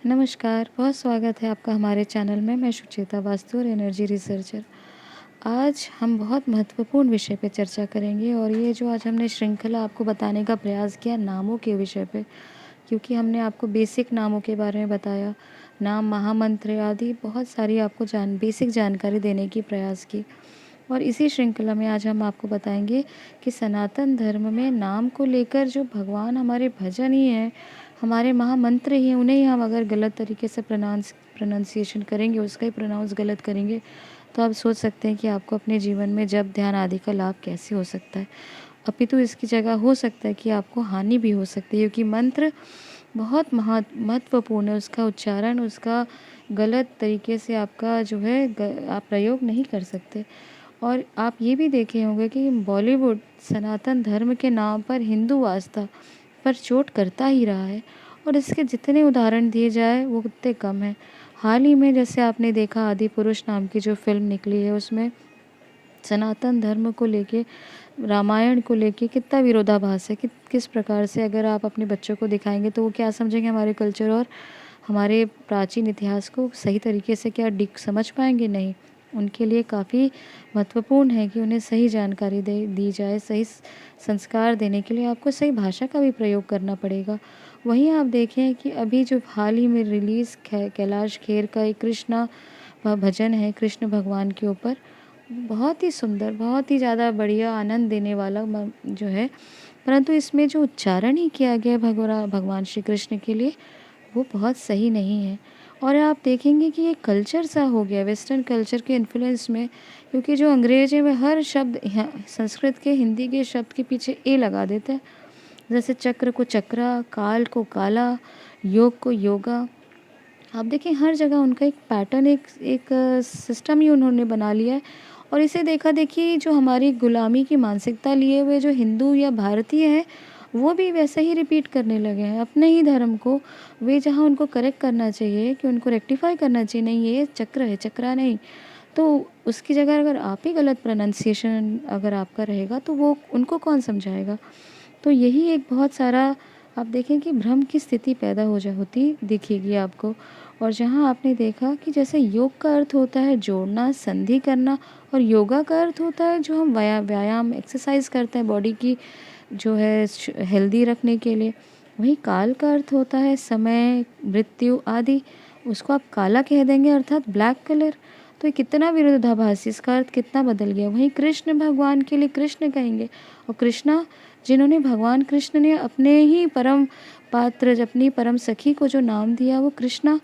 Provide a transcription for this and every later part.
नमस्कार, बहुत स्वागत है आपका हमारे चैनल में। मैं सुचेता वास्तु और एनर्जी रिसर्चर। आज हम बहुत महत्वपूर्ण विषय पे चर्चा करेंगे और ये जो आज हमने श्रृंखला आपको बताने का प्रयास किया नामों के विषय पे, क्योंकि हमने आपको बेसिक नामों के बारे में बताया, नाम, महामंत्र आदि बहुत सारी आपको बेसिक जानकारी देने की प्रयास की। और इसी श्रृंखला में आज हम आपको बताएंगे कि सनातन धर्म में नाम को लेकर जो भगवान हमारे भजन ही हैं, हमारे महामंत्र ही हैं, उन्हें ही हम अगर गलत तरीके से प्रोनाउंसिएशन करेंगे, उसका ही प्रोनाउंस गलत करेंगे, तो आप सोच सकते हैं कि आपको अपने जीवन में जप ध्यान आदि का लाभ कैसे हो सकता है। अपितु इसकी जगह हो सकता है कि आपको हानि भी हो सकती है, क्योंकि मंत्र बहुत महत्वपूर्ण है। उसका उच्चारण, उसका गलत तरीके से आपका जो है आप प्रयोग नहीं कर सकते। और आप ये भी देखे होंगे कि बॉलीवुड सनातन धर्म के नाम पर हिंदू आस्था पर चोट करता ही रहा है, और इसके जितने उदाहरण दिए जाए वो उतने कम हैं। हाल ही में जैसे आपने देखा आदि पुरुष नाम की जो फिल्म निकली है, उसमें सनातन धर्म को लेके, रामायण को लेके कितना विरोधाभास है। किस प्रकार से अगर आप अपने बच्चों को दिखाएंगे तो वो क्या समझेंगे हमारे कल्चर और हमारे प्राचीन इतिहास को सही तरीके से क्या समझ पाएंगे? नहीं। उनके लिए काफ़ी महत्वपूर्ण है कि उन्हें सही जानकारी दी जाए। सही संस्कार देने के लिए आपको सही भाषा का भी प्रयोग करना पड़ेगा। वहीं आप देखें कि अभी जो हाल ही में रिलीज़ कैलाश खेर का एक कृष्णा भजन है कृष्ण भगवान के ऊपर, बहुत ही सुंदर, बहुत ही ज़्यादा बढ़िया, आनंद देने वाला जो है, परंतु इसमें जो उच्चारण ही किया गया है भगवान श्री कृष्ण के लिए, वो बहुत सही नहीं है। और आप देखेंगे कि ये कल्चर सा हो गया वेस्टर्न कल्चर के इन्फ्लुएंस में, क्योंकि जो अंग्रेजी में हर शब्द संस्कृत के, हिंदी के शब्द के पीछे ए लगा देते हैं। जैसे चक्र को चक्रा, काल को काला, योग को योगा। आप देखें हर जगह उनका एक पैटर्न, एक एक सिस्टम ही उन्होंने बना लिया है। और इसे देखा देखी जो हमारी गुलामी की मानसिकता लिए हुए जो हिंदू या भारतीय हैं, वो भी वैसा ही रिपीट करने लगे हैं अपने ही धर्म को। वे जहाँ उनको करेक्ट करना चाहिए, कि उनको रेक्टिफाई करना चाहिए, नहीं ये चक्र है, चक्रा नहीं, तो उसकी जगह अगर आप ही गलत प्रोनाउंसिएशन अगर आपका रहेगा तो वो उनको कौन समझाएगा? तो यही एक बहुत सारा आप देखें कि भ्रम की स्थिति पैदा होती दिखेगी आपको। और जहाँ आपने देखा कि जैसे योग का अर्थ होता है जोड़ना, संधि करना, और योगा का अर्थ होता है जो हम व्यायाम एक्सरसाइज करते हैं बॉडी की जो है हेल्दी रखने के लिए। वहीं काल का अर्थ होता है समय, मृत्यु आदि। उसको आप काला कह देंगे, अर्थात ब्लैक कलर। तो ये कितना विरोधाभासी, इसका अर्थ कितना बदल गया। वहीं कृष्ण भगवान के लिए कृष्ण कहेंगे, और कृष्णा जिन्होंने, भगवान कृष्ण ने अपने ही परम पात्र, अपनी परम सखी को जो नाम दिया वो कृष्णा,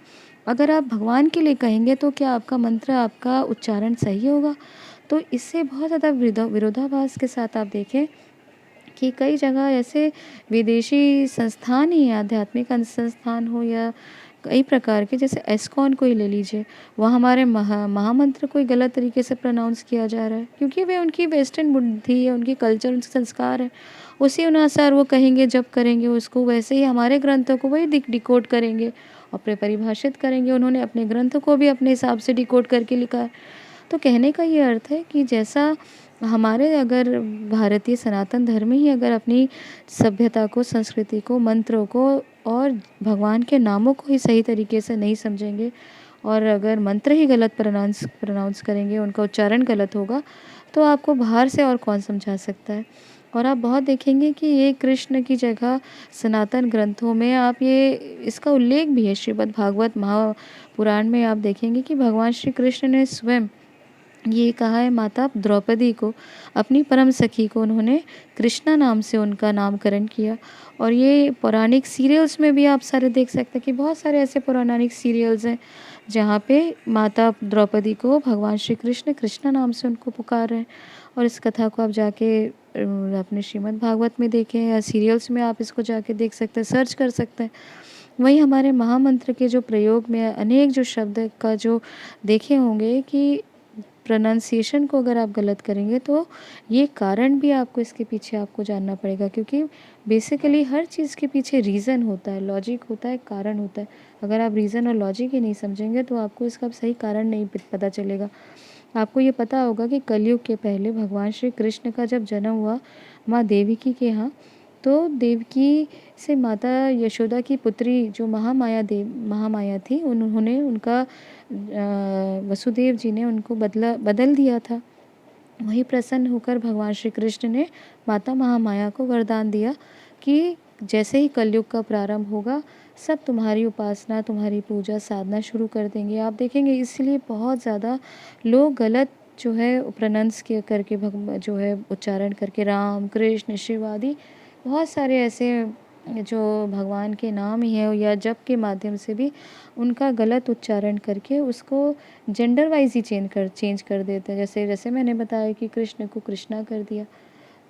अगर आप भगवान के लिए कहेंगे तो क्या आपका मंत्र, आपका उच्चारण सही होगा? तो इससे बहुत ज़्यादा विरोधाभास के साथ आप देखें कि कई जगह ऐसे विदेशी संस्थान ही हैं, आध्यात्मिक संस्थान हो या कई प्रकार के, जैसे एस्कॉन को ही ले लीजिए, वहाँ हमारे महामंत्र को ही गलत तरीके से प्रोनाउंस किया जा रहा है, क्योंकि वे उनकी वेस्टर्न बुद्धि है, उनकी कल्चर, उनके संस्कार है, उसी अनुसार वो कहेंगे, जब करेंगे उसको वैसे ही हमारे ग्रंथों को वही डिकोड करेंगे और परिभाषित करेंगे। उन्होंने अपने ग्रंथों को भी अपने हिसाब से डिकोड करके लिखा है। तो कहने का ये अर्थ है कि जैसा हमारे अगर भारतीय सनातन धर्म ही अगर अपनी सभ्यता को, संस्कृति को, मंत्रों को और भगवान के नामों को ही सही तरीके से नहीं समझेंगे, और अगर मंत्र ही गलत प्रोनाउंस करेंगे, उनका उच्चारण गलत होगा, तो आपको बाहर से और कौन समझा सकता है। और आप बहुत देखेंगे कि ये कृष्ण की जगह सनातन ग्रंथों में आप ये इसका उल्लेख भी है। श्रीमद् भागवत महापुराण में आप देखेंगे कि भगवान श्री कृष्ण ने स्वयं ये कहा है, माता द्रौपदी को, अपनी परम सखी को उन्होंने कृष्णा नाम से उनका नामकरण किया। और ये पौराणिक सीरियल्स में भी आप सारे देख सकते हैं कि बहुत सारे ऐसे पौराणिक सीरियल्स हैं जहाँ पे माता द्रौपदी को भगवान श्री कृष्ण कृष्णा नाम से उनको पुकार रहे हैं। और इस कथा को आप जाके अपने श्रीमद् भागवत में देखें या सीरियल्स में आप इसको जाके देख सकते हैं, सर्च कर सकते हैं। वहीं हमारे महामंत्र के जो प्रयोग में अनेक जो शब्द का जो देखे होंगे कि प्रोनाउंसिएशन को अगर आप गलत करेंगे, तो ये कारण भी आपको इसके पीछे आपको जानना पड़ेगा, क्योंकि बेसिकली हर चीज़ के पीछे रीज़न होता है, लॉजिक होता है, कारण होता है। अगर आप रीज़न और लॉजिक ही नहीं समझेंगे तो आपको इसका सही कारण नहीं पता चलेगा। आपको ये पता होगा कि कलयुग के पहले भगवान श्री कृष्ण का जब जन्म हुआ माँ देवकी के यहाँ, तो देवकी से माता यशोदा की पुत्री जो महामाया थी, उन्होंने उनका वसुदेव जी ने उनको बदल दिया था। वही प्रसन्न होकर भगवान श्री कृष्ण ने माता महामाया को वरदान दिया कि जैसे ही कलयुग का प्रारंभ होगा, सब तुम्हारी उपासना, तुम्हारी पूजा साधना शुरू कर देंगे। आप देखेंगे इसलिए बहुत ज़्यादा लोग गलत जो है प्रोनाउंस के करके जो है उच्चारण करके राम, कृष्ण, शिव आदि बहुत सारे ऐसे जो भगवान के नाम ही है या जप के माध्यम से भी उनका गलत उच्चारण करके उसको जेंडर वाइज ही चेंज कर देते हैं। जैसे जैसे मैंने बताया कि कृष्ण को कृष्णा कर दिया,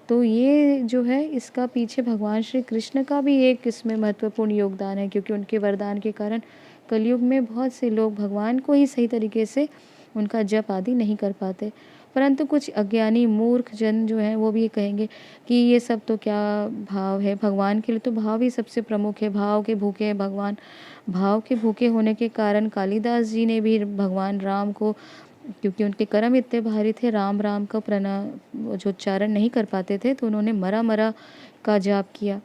तो ये जो है इसका पीछे भगवान श्री कृष्ण का भी एक इसमें महत्वपूर्ण योगदान है, क्योंकि उनके वरदान के कारण कलयुग में बहुत से लोग भगवान को ही सही तरीके से उनका जप आदि नहीं कर पाते। परंतु कुछ अज्ञानी मूर्ख जन जो हैं वो भी ये कहेंगे कि ये सब तो क्या भाव है, भगवान के लिए तो भाव ही सबसे प्रमुख है, भाव के भूखे हैं भगवान। भाव के भूखे होने के कारण कालिदास जी ने भी भगवान राम को, क्योंकि उनके कर्म इतने भारी थे, राम राम का जो उच्चारण नहीं कर पाते थे, तो उन्होंने मरा मरा का जाप किया।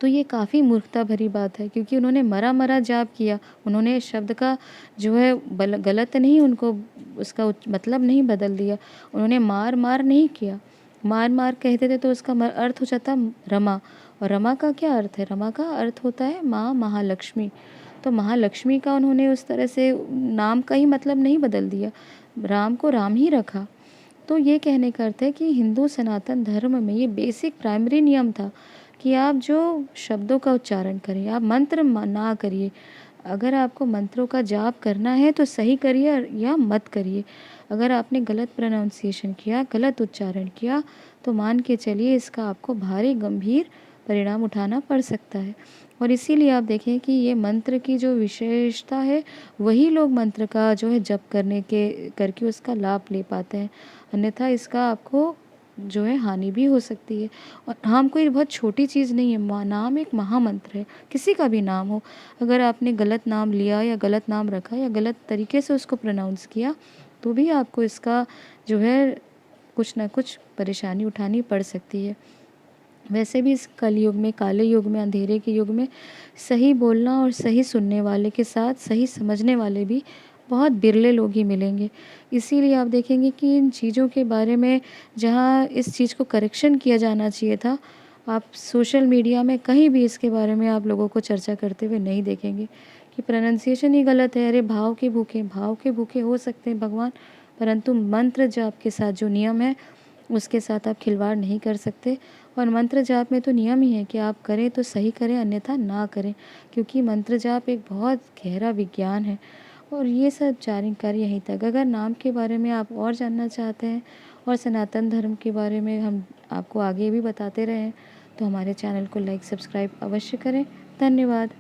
तो ये काफ़ी मूर्खता भरी बात है, क्योंकि उन्होंने मरा मरा जाप किया। उन्होंने शब्द का जो है गलत नहीं, उनको उसका मतलब नहीं बदल दिया। उन्होंने मार मार नहीं किया। मार मार कहते थे तो उसका अर्थ हो जाता रमा। और रमा का क्या अर्थ है? रमा का अर्थ होता है माँ महालक्ष्मी। तो महालक्ष्मी का उन्होंने उस तरह से नाम का ही मतलब नहीं बदल दिया, राम को राम ही रखा। तो ये कहने का अर्थ है कि हिंदू सनातन धर्म में ये बेसिक प्राइमरी नियम था कि आप जो शब्दों का उच्चारण करें, आप मंत्र ना करिए। अगर आपको मंत्रों का जाप करना है तो सही करिए या मत करिए। अगर आपने गलत प्रोनाउंसिएशन किया, गलत उच्चारण किया, तो मान के चलिए इसका आपको भारी गंभीर परिणाम उठाना पड़ सकता है। और इसीलिए आप देखें कि ये मंत्र की जो विशेषता है, वही लोग मंत्र का जो है जप करके उसका लाभ ले पाते हैं। अन्यथा इसका आपको जो है हानि भी हो सकती है। और नाम कोई बहुत छोटी चीज़ नहीं है, नाम एक महामंत्र है, किसी का भी नाम हो। अगर आपने गलत नाम लिया या गलत नाम रखा या गलत तरीके से उसको प्रोनाउंस किया, तो भी आपको इसका जो है कुछ ना कुछ परेशानी उठानी पड़ सकती है। वैसे भी इस कलयुग में, काले युग में, अंधेरे के युग में सही बोलना और सही सुनने वाले के साथ सही समझने वाले भी बहुत बिरले लोग ही मिलेंगे। इसीलिए आप देखेंगे कि इन चीज़ों के बारे में जहाँ इस चीज़ को करेक्शन किया जाना चाहिए था, आप सोशल मीडिया में कहीं भी इसके बारे में आप लोगों को चर्चा करते हुए नहीं देखेंगे कि प्रोनंसिएशन ही गलत है। अरे भाव के भूखे हो सकते हैं भगवान, परंतु मंत्र जाप के साथ जो नियम है उसके साथ आप खिलवाड़ नहीं कर सकते। और मंत्र जाप में तो नियम ही है कि आप करें तो सही करें, अन्यथा ना करें, क्योंकि मंत्र जाप एक बहुत गहरा विज्ञान है। और ये सब जानकारी यहीं तक। अगर नाम के बारे में आप और जानना चाहते हैं और सनातन धर्म के बारे में हम आपको आगे भी बताते रहें, तो हमारे चैनल को लाइक सब्सक्राइब अवश्य करें। धन्यवाद।